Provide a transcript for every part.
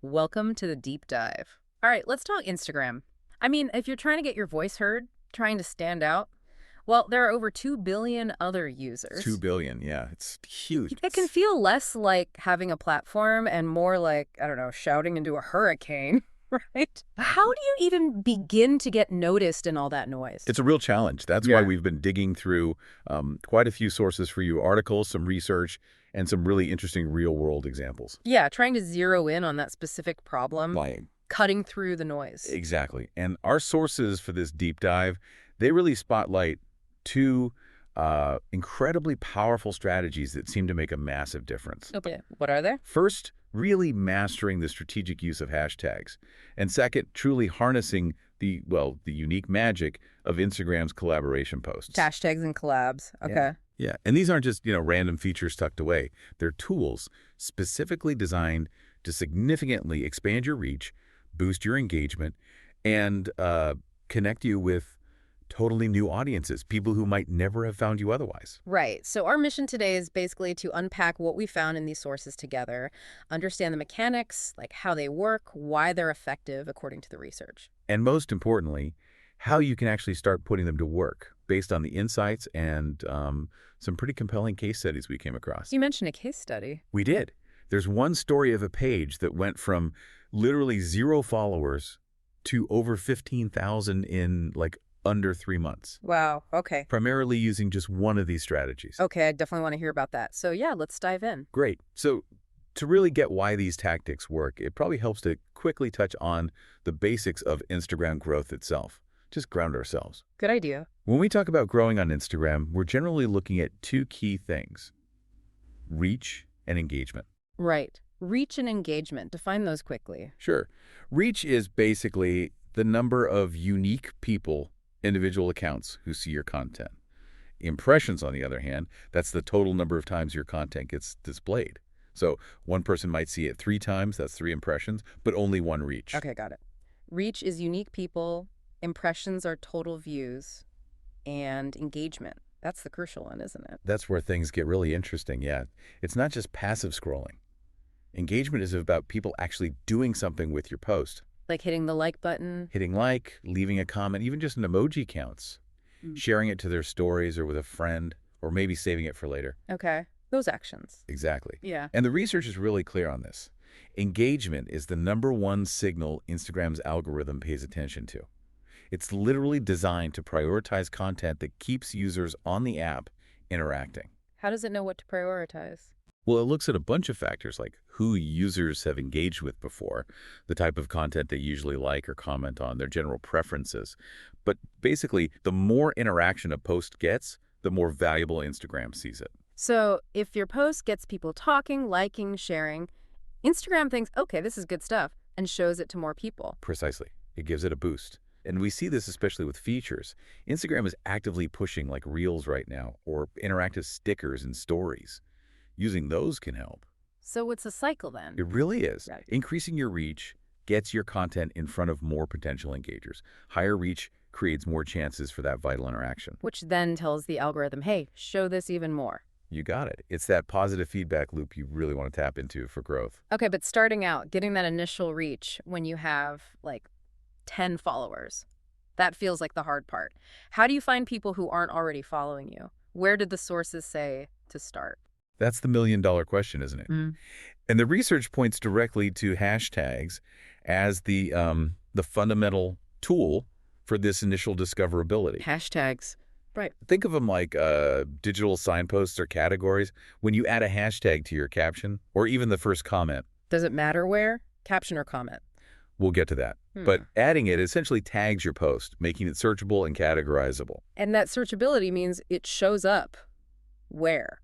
Welcome to the deep dive. All right, let's talk Instagram. I mean, if you're trying to get your voice heard, trying to stand out, well, there are over 2 billion other 2 users. billion, yeah, it's huge. It can feel less like having a platform and more like, I don't know, shouting into a hurricane, right? How do you even begin to get noticed in all that noise? It's a real challenge. That's why Yeah. we've been digging through quite a few sources for you, articles, some research, and some really interesting real-world examples. Yeah, trying to zero in on that specific problem, Like, cutting through the noise. exactly. And our sources for this deep dive, they really spotlight two incredibly powerful strategies that seem to make a massive difference. Okay, what are they? First, really mastering the strategic use of hashtags. And second, truly harnessing the unique magic of Instagram's collaboration posts. Hashtags and collabs. Okay. Yeah. Yeah. And these aren't just, random features tucked away. They're tools specifically designed to significantly expand your reach, boost your engagement, and connect you with totally new audiences, people who might never have found you otherwise. Right. So our mission today is basically to unpack what we found in these sources together, understand the mechanics, like how they work, why they're effective according to the research. And most importantly, how you can actually start putting them to work based on the insights and some pretty compelling case studies we came across. You mentioned a case study. We did. There's one story of a page that went from literally 0 followers to over 15,000 in under 3 months, Wow. Okay. primarily using just one of these strategies. Okay, I definitely want to hear about that. So yeah, let's dive in. Great. So to really get why these tactics work, it probably helps to quickly touch on the basics of Instagram growth itself. Just ground ourselves. Good idea. When we talk about growing on Instagram, we're generally looking at two key things: reach and engagement. Right. Reach and engagement. Define those quickly. Sure. Reach is basically the number of unique people, individual accounts who see your content. Impressions, on the other hand, that's the total number of times your content gets displayed. So one person might see it 3 times, that's 3 impressions, but only 1 reach. Okay, got it. Reach is unique people, impressions are total views, and engagement. That's the crucial one, isn't it? That's where things get really interesting, yeah. It's not just passive scrolling. Engagement is about people actually doing something with your post. Like hitting the like button. Hitting like, leaving a comment, even just an emoji counts. Sharing it to their stories or with a friend, or maybe saving it for later. Okay. Those actions. Exactly. Yeah. And the research is really clear on this. Engagement is the #1 signal Instagram's algorithm pays attention to. It's literally designed to prioritize content that keeps users on the app interacting. How does it know what to prioritize? Well, it looks at a bunch of factors like who users have engaged with before, the type of content they usually like or comment on, their general preferences. But basically, the more interaction a post gets, the more valuable Instagram sees it. So if your post gets people talking, liking, sharing, Instagram thinks, okay, this is good stuff, and shows it to more people. Precisely. It gives it a boost. And we see this especially with features. Instagram is actively pushing like Reels right now, or interactive stickers and stories. Using those can help. So it's a cycle then. It really is. Right. Increasing your reach gets your content in front of more potential engagers. Higher reach creates more chances for that vital interaction. Which then tells the algorithm, hey, show this even more. You got it. It's that positive feedback loop you really want to tap into for growth. Okay, but starting out, getting that initial reach when you have like 10 followers, that feels like the hard part. How do you find people who aren't already following you? Where did the sources say to start? That's the million-dollar question, isn't it? And the research points directly to hashtags as the fundamental tool for this initial discoverability. Hashtags. Right. Think of them like digital signposts or categories. When you add a hashtag to your caption or even the first comment, Does it matter where? Caption or comment? we'll get to that. But adding it essentially tags your post, making it searchable and categorizable. And that searchability means it shows up where?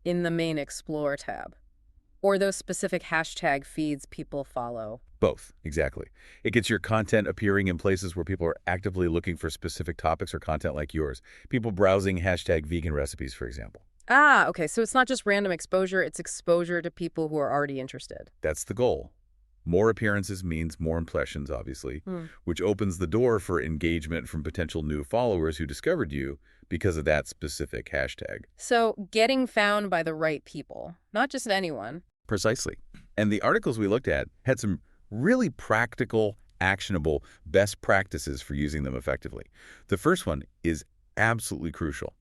In the main Explore tab. Or those specific hashtag feeds people follow. Both, exactly. It gets your content appearing in places where people are actively looking for specific topics or content like yours. People browsing hashtag vegan recipes, for example. Ah, okay. So it's not just random exposure, it's exposure to people who are already interested. That's the goal. More appearances means more impressions, obviously, which opens the door for engagement from potential new followers who discovered you because of that specific hashtag. So getting found by the right people, not just anyone. Precisely. And the articles we looked at had some Really practical, actionable, best practices for using them effectively. The first one is absolutely crucial.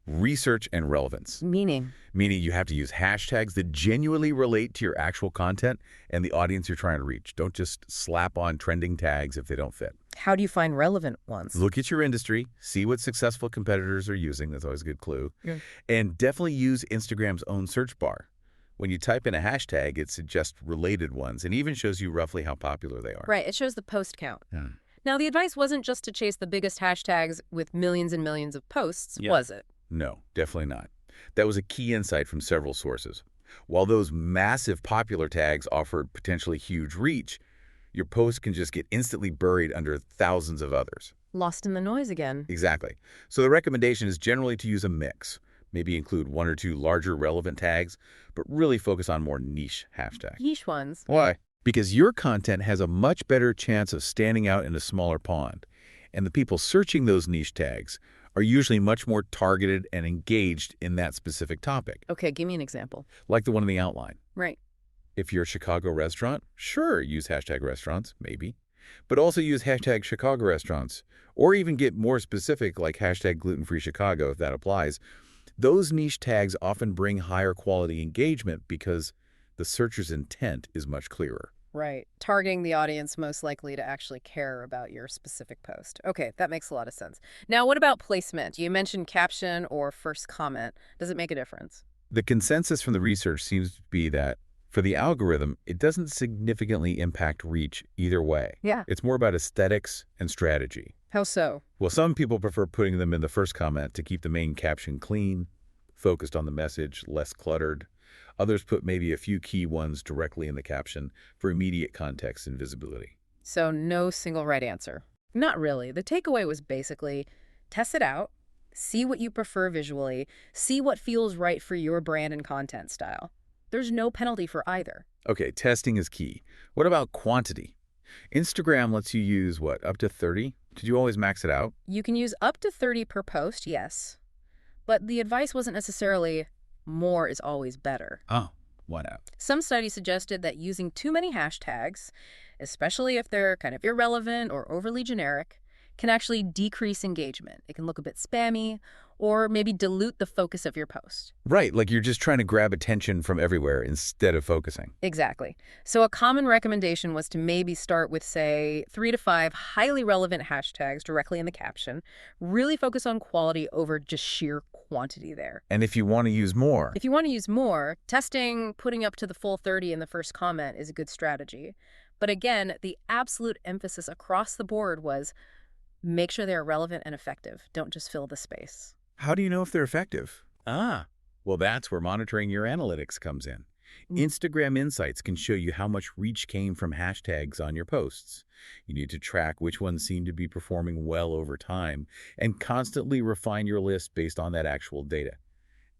Research and relevance. Meaning? Meaning you have to use hashtags that genuinely relate to your actual content and the audience you're trying to reach. Don't just slap on trending tags if they don't fit. How do you find relevant ones? Look at your industry, see what successful competitors are using. That's always a good clue. Yeah. And definitely use Instagram's own search bar. When you type in a hashtag, it suggests related ones and even shows you roughly how popular they are. Right, it shows the post count. Yeah. Now, the advice wasn't just to chase the biggest hashtags with millions and millions of posts, was it? No, definitely not. That was a key insight from several sources. While those massive popular tags offered potentially huge reach, your post can just get instantly buried under thousands of others. Lost in the noise again. Exactly. So the recommendation is generally to use a mix. Maybe include one or two larger relevant tags, but really focus on more niche hashtags. Niche ones. Why? Because your content has a much better chance of standing out in a smaller pond. And the people searching those niche tags are usually much more targeted and engaged in that specific topic, Okay, give me an example. like the one in the outline. Right. If you're a Chicago restaurant, sure, use hashtag restaurants, maybe. But also use hashtag Chicago restaurants, or even get more specific like hashtag gluten-free Chicago if that applies. Those niche tags often bring higher quality engagement because the searcher's intent is much clearer. Right. Targeting the audience most likely to actually care about your specific post. Okay, that makes a lot of sense. Now, what about placement? You mentioned caption or first comment. Does it make a difference? The consensus from the research seems to be that for the algorithm, it doesn't significantly impact reach either way. Yeah. It's more about aesthetics and strategy. How so? Well, some people prefer putting them in the first comment to keep the main caption clean, focused on the message, less cluttered. Others put maybe a few key ones directly in the caption for immediate context and visibility. So no single right answer. Not really. The takeaway was basically test it out, see what you prefer visually, see what feels right for your brand and content style. There's no penalty for either. Okay, testing is key. What about quantity? Instagram lets you use, what, up to 30? Did you always max it out? You can use up to 30 per post, yes. But the advice wasn't necessarily more is always better. Oh, why not? Some studies suggested that using too many hashtags, especially if they're kind of irrelevant or overly generic, can actually decrease engagement. It can look a bit spammy or maybe dilute the focus of your post. Right, like you're just trying to grab attention from everywhere instead of focusing. Exactly. So a common recommendation was to maybe start with, say, 3 to 5 highly relevant hashtags directly in the caption. Really focus on quality over just sheer quantity there. And if you want to use more, If you want to use more, testing putting up to the full 30 in the first comment is a good strategy. But again, the absolute emphasis across the board was make sure they're relevant and effective. Don't just fill the space. how do you know if they're effective? Well, that's where monitoring your analytics comes in. Instagram Insights can show you how much reach came from hashtags on your posts. You need to track which ones seem to be performing well over time and constantly refine your list based on that actual data.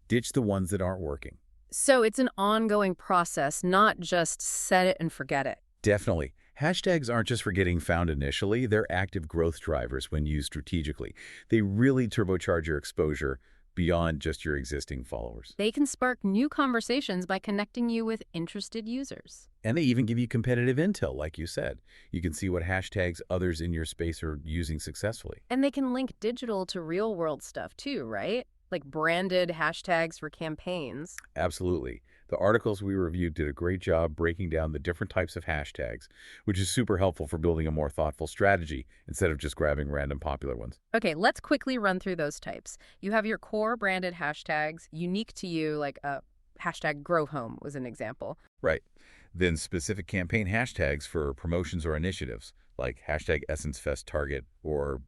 Ditch the ones that aren't working. So it's an ongoing process, not just set it and forget it. Definitely. Hashtags aren't just for getting found initially, they're active growth drivers when used strategically. They really turbocharge your exposure beyond just your existing followers. They can spark new conversations by connecting you with interested users. And they even give you competitive intel, like you said. You can see what hashtags others in your space are using successfully. And they can link digital to real-world stuff too, right? Like branded hashtags for campaigns. Absolutely. The articles we reviewed did a great job breaking down the different types of hashtags, which is super helpful for building a more thoughtful strategy instead of just grabbing random popular ones. Okay, let's quickly run through those types. You have your core branded hashtags, unique to you, like hashtag grow home was an example. Right. Then specific campaign hashtags for promotions or initiatives, like hashtag EssenceFest Target or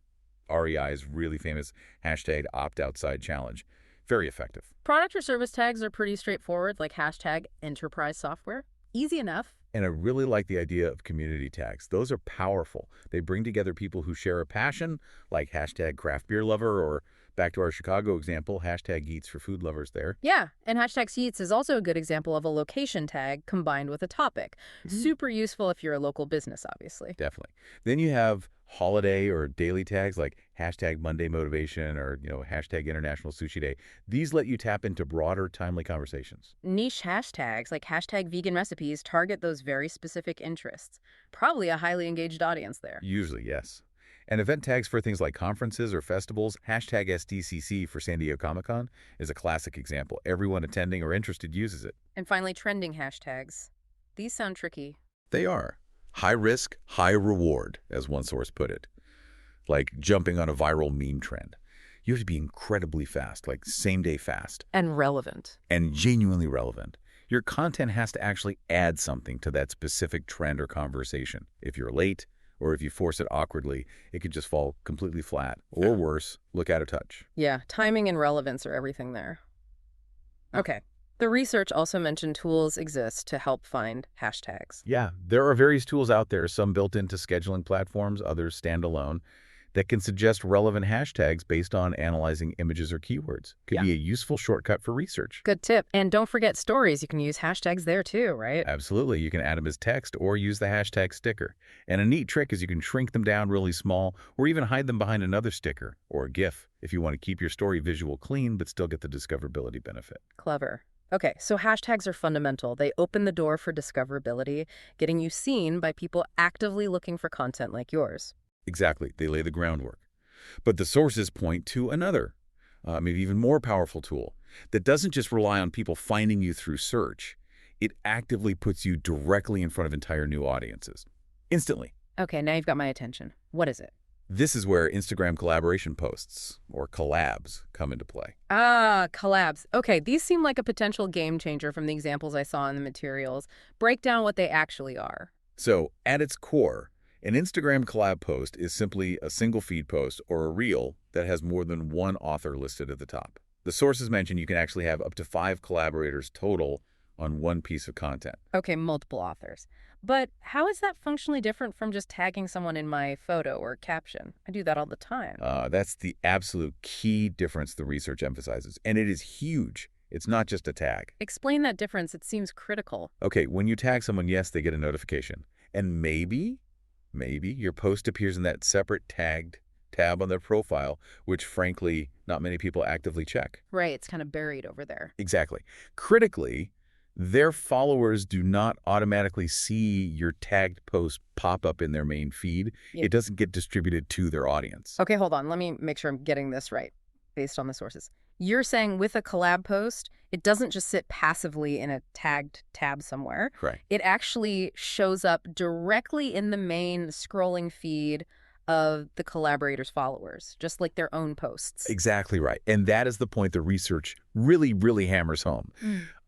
REI's really famous hashtag Opt Outside Challenge. Very effective. Product or service tags are pretty straightforward, like hashtag enterprise software. Easy enough. And I really like the idea of community tags. Those are powerful. They bring together people who share a passion, like hashtag craft beer lover, or back to our Chicago example, hashtag eats for food lovers there. Yeah, and hashtag seats is also a good example of a location tag combined with a topic. Super useful if you're a local business, obviously. Definitely. Then you have Holiday or daily tags like hashtag Monday motivation or, hashtag International Sushi Day. These let you tap into broader, timely conversations. Niche hashtags like hashtag vegan recipes target those very specific interests. Probably a highly engaged audience there. Usually, yes. And event tags for things like conferences or festivals, hashtag SDCC for San Diego Comic-Con is a classic example. Everyone attending or interested uses it. And finally, trending hashtags. These sound tricky. They are. High risk, high reward, as one source put it. Like jumping on a viral meme trend. You have to be incredibly fast, like same-day fast. And relevant. And genuinely relevant. Your content has to actually add something to that specific trend or conversation. If you're late, or if you force it awkwardly, it could just fall completely flat. Or worse, look out of touch. Yeah, timing and relevance are everything there. Okay. The research also mentioned tools exist to help find hashtags. Yeah, there are various tools out there, some built into scheduling platforms, others standalone, that can suggest relevant hashtags based on analyzing images or keywords. Could be a useful shortcut for research. Good tip. And don't forget stories. You can use hashtags there too, right? Absolutely. You can add them as text or use the hashtag sticker. And a neat trick is you can shrink them down really small or even hide them behind another sticker or a GIF if you want to keep your story visual clean but still get the discoverability benefit. Clever. Okay, so hashtags are fundamental. They open the door for discoverability, getting you seen by people actively looking for content like yours. Exactly. They lay the groundwork. But the sources point to another, maybe even more powerful tool that doesn't just rely on people finding you through search. It actively puts you directly in front of entire new audiences. Instantly. Okay, now you've got my attention. What is it? This is where Instagram collaboration posts, or collabs, come into play. Ah, collabs. Okay, these seem like a potential game changer from the examples I saw in the materials. Break down what they actually are. So, at its core, an Instagram collab post is simply a single feed post or a reel that has more than one author listed at the top. The sources mention you can actually have up to 5 collaborators total on one piece of content. Okay, multiple authors. But how is that functionally different from just tagging someone in my photo or caption? I do that all the time. That's the absolute key difference the research emphasizes, and it is huge. It's not just a tag. Explain that difference. It seems critical. Okay, when you tag someone, yes, they get a notification. And maybe your post appears in that separate tagged tab on their profile, which frankly, not many people actively check. Right, it's kind of buried over there. Exactly. Critically, their followers do not automatically see your tagged post pop up in their main feed. Yeah. It doesn't get distributed to their audience. Okay, hold on. Let me make sure I'm getting this right based on the sources. You're saying with a collab post, it doesn't just sit passively in a tagged tab somewhere. Correct. It actually shows up directly in the main scrolling feed of the collaborators' followers, just like their own posts. Exactly right. And that is the point the research really, really hammers home.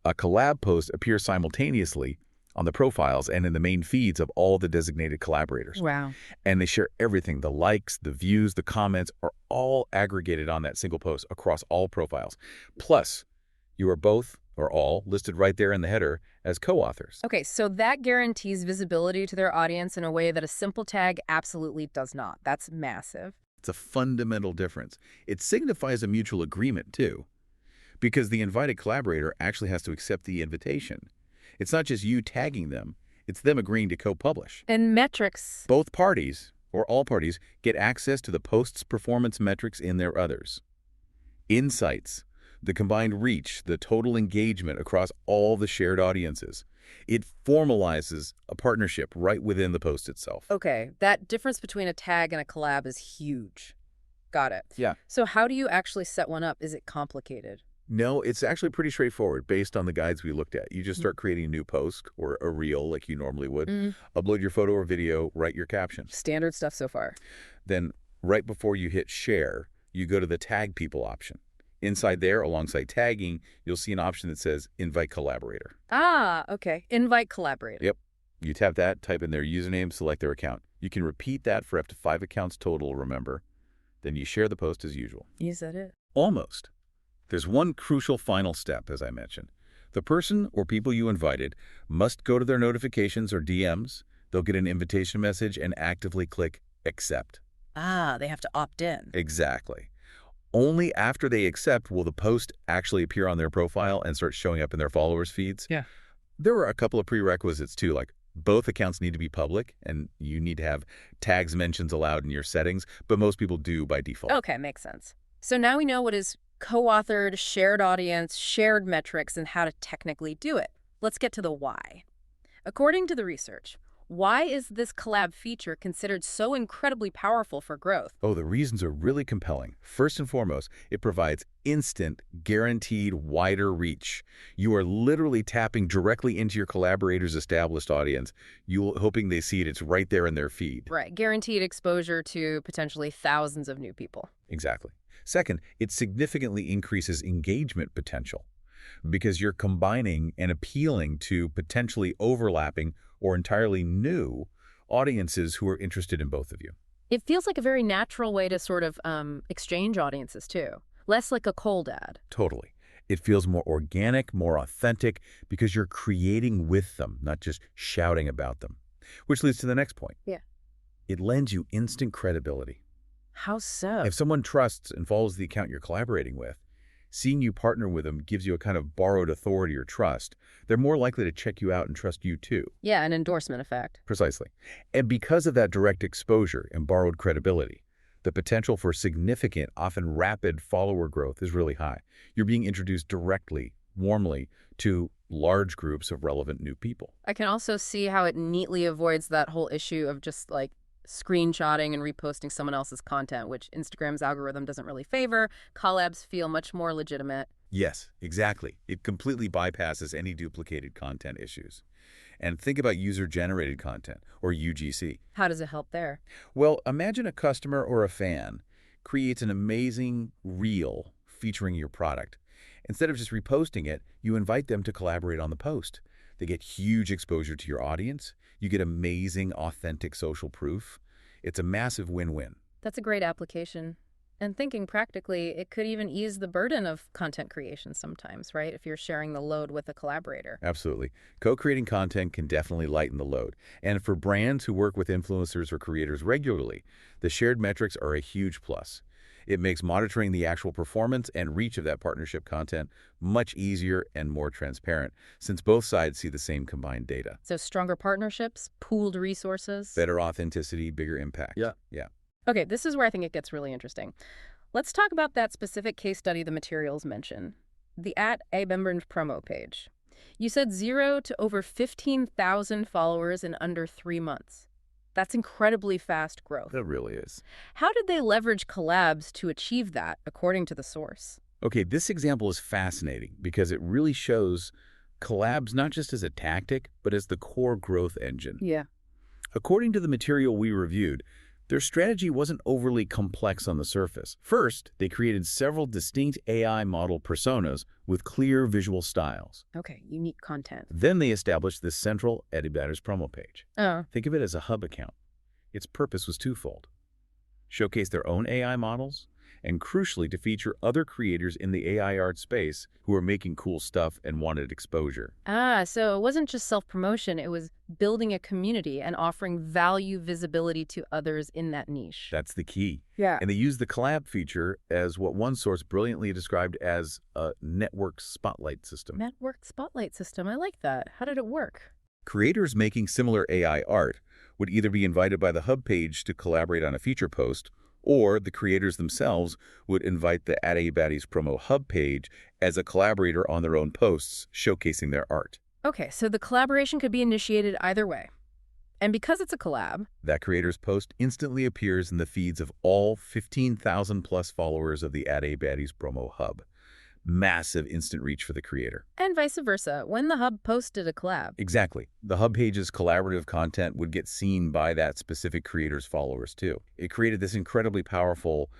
A collab post appears simultaneously on the profiles and in the main feeds of all the designated collaborators. Wow. And they share everything. The likes, the views, the comments are all aggregated on that single post across all profiles. Plus, you are both or all listed right there in the header as co-authors. Okay, so that guarantees visibility to their audience in a way that a simple tag absolutely does not. That's massive. It's a fundamental difference. It signifies a mutual agreement, too, because the invited collaborator actually has to accept the invitation. It's not just you tagging them, it's them agreeing to co-publish. And metrics. Both parties, or all parties, get access to the post's performance metrics in their others. Insights, the combined reach, the total engagement across all the shared audiences. It formalizes a partnership right within the post itself. Okay, that difference between a tag and a collab is huge. Got it. Yeah. So how do you actually set one up? Is it complicated? No, it's actually pretty straightforward based on the guides we looked at. You just start creating a new post or a reel like you normally would. Upload your photo or video, write your caption. Standard stuff so far. Then right before you hit share, you go to the tag people option. Inside there, alongside tagging, you'll see an option that says invite collaborator. Ah, okay. Invite collaborator. Yep. You tap that, type in their username, select their account. You can repeat that for up to 5 accounts total, remember. Then you share the post as usual. Is that it? Almost. There's one crucial final step, as I mentioned. The person or people you invited must go to their notifications or DMs. They'll get an invitation message and actively click accept. Ah, they have to opt in. Exactly. Only after they accept will the post actually appear on their profile and start showing up in their followers' feeds. Yeah. There are a couple of prerequisites, too, like Both accounts need to be public, and you need to have tags mentions allowed in your settings, but most people do by default. Okay, makes sense. So now we know what is co-authored, shared audience, shared metrics, and how to technically do it. Let's get to the why. According to the research, why is this collab feature considered so incredibly powerful for growth? Oh, the reasons are really compelling. First and foremost, it provides instant, guaranteed, wider reach. You are literally tapping directly into your collaborators' established audience, you hoping they see it. It's right there in their feed. Right, guaranteed exposure to potentially thousands of new people. Exactly. Second, it significantly increases engagement potential because you're combining and appealing to potentially overlapping or entirely new audiences who are interested in both of you. It feels like a very natural way to sort of exchange audiences, too. Less like a cold ad. Totally. It feels more organic, more authentic, because you're creating with them, not just shouting about them. Which leads to the next point. Yeah. It lends you instant credibility. How so? If someone trusts and follows the account you're collaborating with, seeing you partner with them gives you a kind of borrowed authority or trust. They're more likely to check you out and trust you too. Yeah, an endorsement effect. Precisely. And because of that direct exposure and borrowed credibility, the potential for significant, often rapid follower growth is really high. You're being introduced directly, warmly, to large groups of relevant new people. I can also see how it neatly avoids that whole issue of just like screenshotting and reposting someone else's content, which Instagram's algorithm doesn't really favor. Collabs feel much more legitimate. Yes, exactly. It completely bypasses any duplicated content issues. And think about user-generated content, or UGC. How does it help there? Well, imagine a customer or a fan creates an amazing reel featuring your product. Instead of just reposting it, you invite them to collaborate on the post. They get huge exposure to your audience. You get amazing, authentic social proof. It's a massive win-win. That's a great application. And thinking practically, it could even ease the burden of content creation sometimes, right? If you're sharing the load with a collaborator. Absolutely. Co-creating content can definitely lighten the load. And for brands who work with influencers or creators regularly, the shared metrics are a huge plus. It makes monitoring the actual performance and reach of that partnership content much easier and more transparent, since both sides see the same combined data. So stronger partnerships, pooled resources. Better authenticity, bigger impact. Yeah. Okay, this is where I think it gets really interesting. Let's talk about that specific case study the materials mention, the @abembern's promo page. You said 0 to over 15,000 followers in under 3 months. That's incredibly fast growth. That really is. How did they leverage collabs to achieve that, according to the source? Okay, this example is fascinating because it really shows collabs not just as a tactic, but as the core growth engine. Yeah. According to the material we reviewed, their strategy wasn't overly complex on the surface. First, they created several distinct AI model personas with clear visual styles. Okay, unique content. Then they established this central Baddie's promo page. Oh. Think of it as a hub account. Its purpose was twofold: showcase their own AI models, and crucially to feature other creators in the AI art space who are making cool stuff and wanted exposure. So it wasn't just self-promotion, it was building a community and offering value visibility to others in that niche. That's the key. Yeah. And they used the collab feature as what one source brilliantly described as a network spotlight system. Network spotlight system, I like that. How did it work? Creators making similar AI art would either be invited by the hub page to collaborate on a feature post, or the creators themselves would invite the Baddie's promo hub page as a collaborator on their own posts, showcasing their art. Okay, so the collaboration could be initiated either way. And because it's a collab, That creator's post instantly appears in the feeds of all 15,000 plus followers of the Baddie's promo hub. Massive instant reach for the creator. and vice versa, when the hub posted a collab. Exactly. The hub page's collaborative content would get seen by that specific creator's followers too. It created this incredibly powerful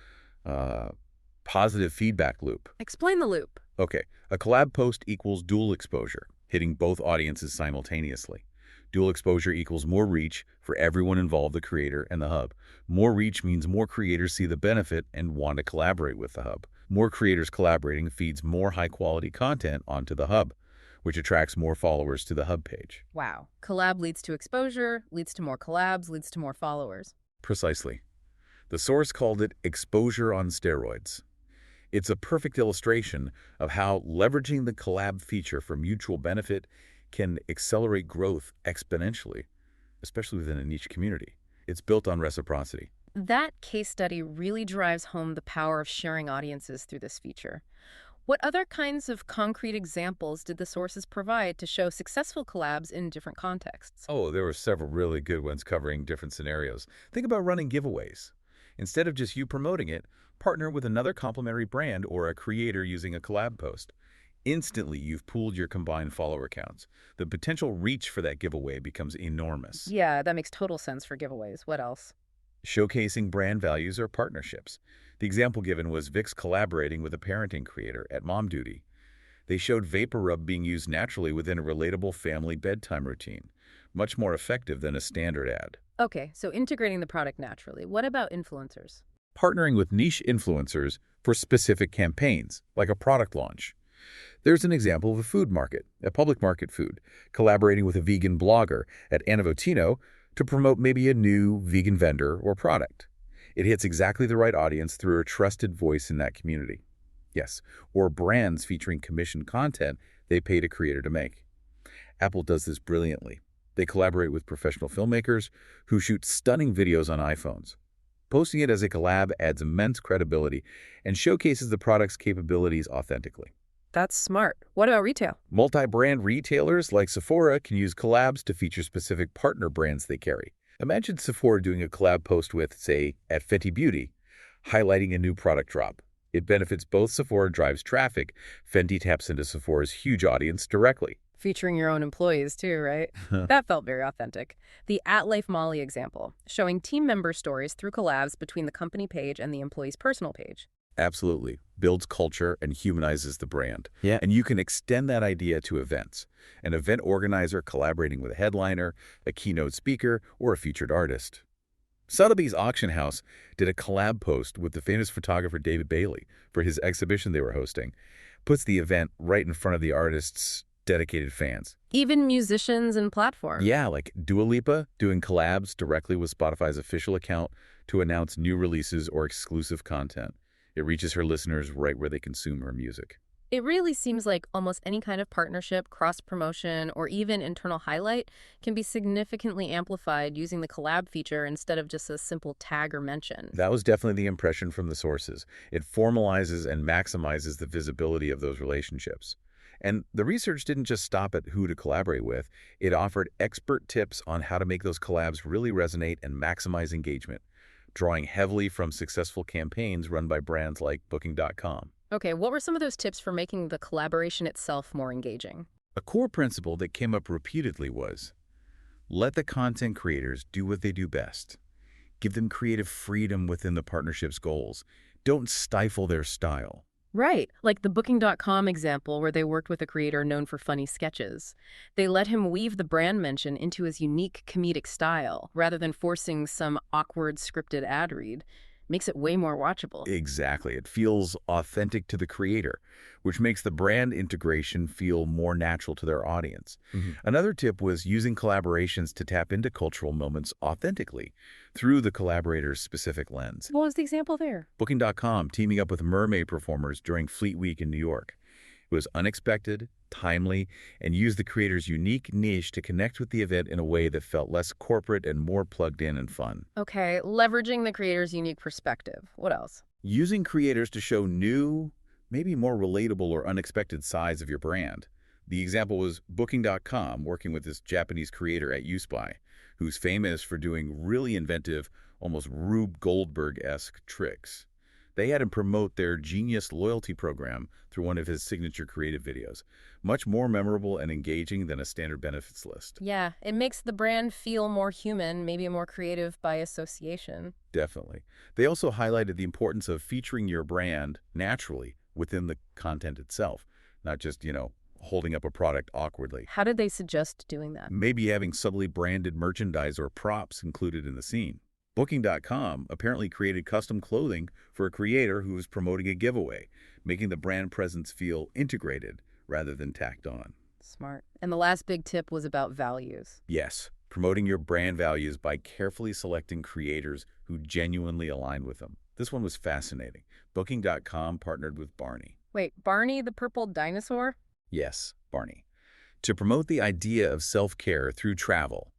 positive feedback loop. Explain the loop. Okay, a collab post equals dual exposure, hitting both audiences simultaneously. Dual exposure equals more reach for everyone involved, the creator and the hub. More reach means more creators see the benefit and want to collaborate with the hub. More creators collaborating feeds more high-quality content onto the hub, which attracts more followers to the hub page. Wow. Collab leads to exposure, leads to more collabs, leads to more followers. Precisely. The source called it exposure on steroids. It's a perfect illustration of how leveraging the collab feature for mutual benefit can accelerate growth exponentially, especially within a niche community. It's built on reciprocity. That case study really drives home the power of sharing audiences through this feature. What other kinds of concrete examples did the sources provide to show successful collabs in different contexts? Oh, there were several really good ones covering different scenarios. Think about running giveaways. Instead of just you promoting it, partner with another complementary brand or a creator using a collab post. Instantly, you've pooled your combined follower counts. The potential reach for that giveaway becomes enormous. Yeah, that makes total sense for giveaways. What else? Showcasing brand values or partnerships. The example given was Vicks collaborating with a parenting creator at Mom Duty. They showed Vapor Rub being used naturally within a relatable family bedtime routine, much more effective than a standard ad. Okay, so integrating the product naturally. What about influencers? Partnering with niche influencers for specific campaigns, like a product launch. There's an example of a food market, a public market food, collaborating with a vegan blogger at Anavotino to promote maybe a new vegan vendor or product. It hits exactly the right audience through a trusted voice in that community. Yes, or brands featuring commissioned content they paid a creator to make. Apple does this brilliantly. They collaborate with professional filmmakers who shoot stunning videos on iPhones. Posting it as a collab adds immense credibility and showcases the product's capabilities authentically. That's smart. What about retail? Multi-brand retailers like Sephora can use collabs to feature specific partner brands they carry. Imagine Sephora doing a collab post with, say, at Fenty Beauty, highlighting a new product drop. It benefits both. Sephora drives traffic. Fenty taps into Sephora's huge audience directly. Featuring your own employees too, right? That felt very authentic. The At Life Molly example, showing team member stories through collabs between the company page and the employee's personal page. Absolutely. Builds culture and humanizes the brand. Yeah. And you can extend that idea to events. An event organizer collaborating with a headliner, a keynote speaker, or a featured artist. Sotheby's Auction House did a collab post with the famous photographer David Bailey for his exhibition they were hosting. Puts the event right in front of the artist's dedicated fans. Even musicians and platforms. Yeah, like Dua Lipa doing collabs directly with Spotify's official account to announce new releases or exclusive content. It reaches her listeners right where they consume her music. It really seems like almost any kind of partnership, cross-promotion, or even internal highlight can be significantly amplified using the collab feature instead of just a simple tag or mention. That was definitely the impression from the sources. It formalizes and maximizes the visibility of those relationships. And the research didn't just stop at who to collaborate with. It offered expert tips on how to make those collabs really resonate and maximize engagement, drawing heavily from successful campaigns run by brands like Booking.com. Okay, what were some of those tips for making the collaboration itself more engaging? A core principle that came up repeatedly was, let the content creators do what they do best. Give them creative freedom within the partnership's goals. Don't stifle their style. Right, like the Booking.com example where they worked with a creator known for funny sketches. They let him weave the brand mention into his unique comedic style rather than forcing some awkward scripted ad read. Makes it way more watchable. Exactly. It feels authentic to the creator, which makes the brand integration feel more natural to their audience. Another tip was using collaborations to tap into cultural moments authentically through the collaborator's specific lens. What was the example there? Booking.com teaming up with mermaid performers during Fleet Week in New York. It was unexpected, timely, and used the creator's unique niche to connect with the event in a way that felt less corporate and more plugged in and fun. Okay, leveraging the creator's unique perspective. What else? Using creators to show new, maybe more relatable or unexpected sides of your brand. The example was Booking.com working with this Japanese creator at USpy, who's famous for doing really inventive, almost Rube Goldberg-esque tricks. They had him promote their Genius loyalty program through one of his signature creative videos. Much more memorable and engaging than a standard benefits list. Yeah, it makes the brand feel more human, maybe more creative by association. Definitely. They also highlighted the importance of featuring your brand naturally within the content itself, not just, holding up a product awkwardly. How did they suggest doing that? Maybe having subtly branded merchandise or props included in the scene. Booking.com apparently created custom clothing for a creator who was promoting a giveaway, making the brand presence feel integrated rather than tacked on. Smart. And the last big tip was about values. Yes, promoting your brand values by carefully selecting creators who genuinely align with them. This one was fascinating. Booking.com partnered with Barney. Wait, Barney the purple dinosaur? Yes, Barney. to promote the idea of self-care through travel.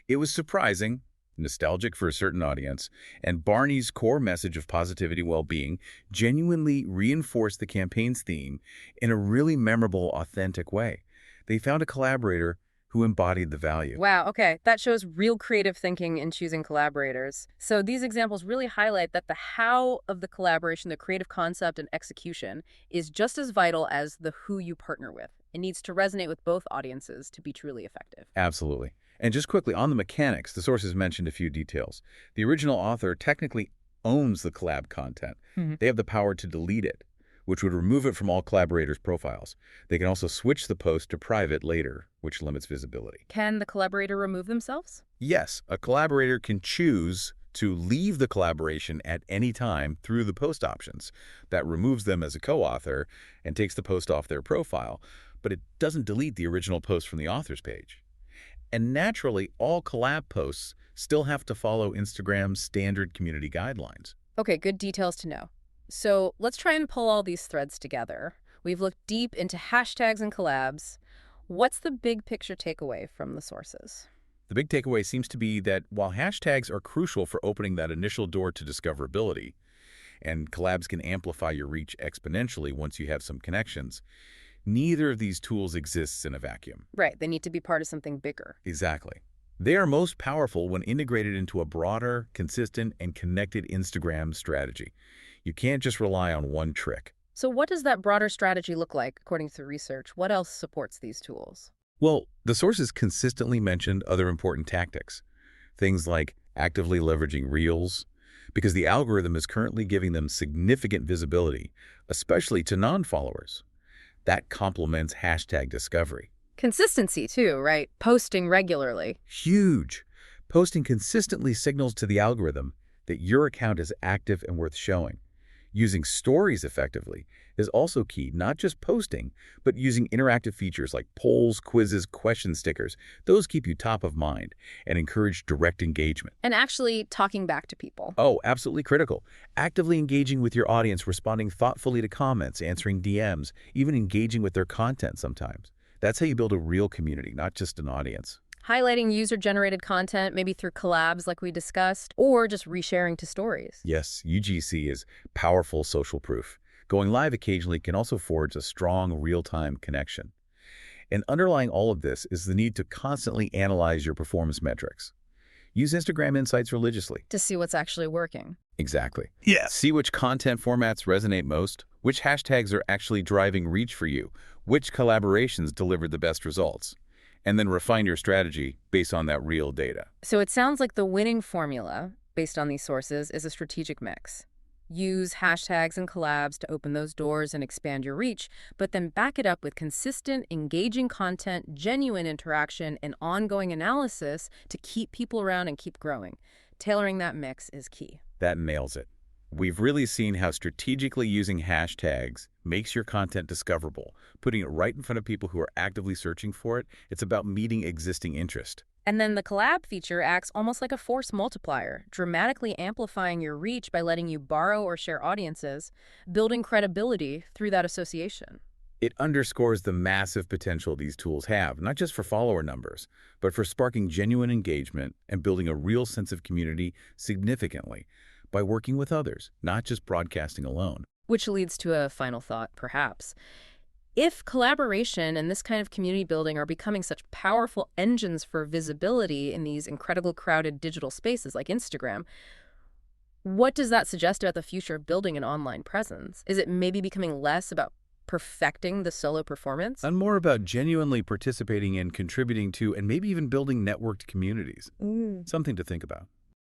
It was surprising, nostalgic for a certain audience, and Barney's core message of positivity well-being genuinely reinforced the campaign's theme in a really memorable, authentic way. They found a collaborator who embodied the value. Wow, okay. That shows real creative thinking in choosing collaborators. So these examples really highlight that the how of the collaboration, the creative concept and execution, is just as vital as the who you partner with. It needs to resonate with both audiences to be truly effective. Absolutely. And just quickly, on the mechanics, the sources mentioned a few details. The original author technically owns the collab content. They have the power to delete it, which would remove it from all collaborators' profiles. They can also switch the post to private later, which limits visibility. Can the collaborator remove themselves? Yes, a collaborator can choose to leave the collaboration at any time through the post options. That removes them as a co-author and takes the post off their profile, but it doesn't delete the original post from the author's page. And naturally, all collab posts still have to follow Instagram's standard community guidelines. Okay, good details to know. So let's try and pull all these threads together. We've looked deep into hashtags and collabs. What's the big picture takeaway from the sources? The big takeaway seems to be that while hashtags are crucial for opening that initial door to discoverability, and collabs can amplify your reach exponentially once you have some connections, neither of these tools exists in a vacuum. Right, they need to be part of something bigger. Exactly. They are most powerful when integrated into a broader, consistent, and connected Instagram strategy. You can't just rely on one trick. So what does that broader strategy look like, according to the research? What else supports these tools? Well, the sources consistently mentioned other important tactics. Things like actively leveraging Reels, because the algorithm is currently giving them significant visibility, especially to non-followers. That complements hashtag discovery. Consistency, too, right? Posting regularly. Huge. Posting consistently signals to the algorithm that your account is active and worth showing. Using stories effectively is also key, not just posting, but using interactive features like polls, quizzes, question stickers. Those keep you top of mind and encourage direct engagement. And actually talking back to people. Oh, absolutely critical. Actively engaging with your audience, responding thoughtfully to comments, answering DMs, even engaging with their content sometimes. That's how you build a real community, not just an audience. Highlighting user-generated content, maybe through collabs like we discussed, or just resharing to stories. Yes, UGC is powerful social proof. Going live occasionally can also forge a strong real-time connection. And underlying all of this is the need to constantly analyze your performance metrics. Use Instagram Insights religiously. To see what's actually working. Exactly. Yeah. See which content formats resonate most, which hashtags are actually driving reach for you, which collaborations delivered the best results, and then refine your strategy based on that real data. So it sounds like the winning formula, based on these sources, is a strategic mix. Use hashtags and collabs to open those doors and expand your reach, but then back it up with consistent, engaging content, genuine interaction, and ongoing analysis to keep people around and keep growing. Tailoring that mix is key. That nails it. We've really seen how strategically using hashtags makes your content discoverable, putting it right in front of people who are actively searching for it. It's about meeting existing interest. And then the collab feature acts almost like a force multiplier, dramatically amplifying your reach by letting you borrow or share audiences, building credibility through that association. It underscores the massive potential these tools have, not just for follower numbers, but for sparking genuine engagement and building a real sense of community significantly by working with others, not just broadcasting alone. Which leads to a final thought, perhaps. If collaboration and this kind of community building are becoming such powerful engines for visibility in these incredibly crowded digital spaces like Instagram, what does that suggest about the future of building an online presence? Is it maybe becoming less about perfecting the solo performance? And more about genuinely participating in, contributing to, and maybe even building networked communities. Something to think about.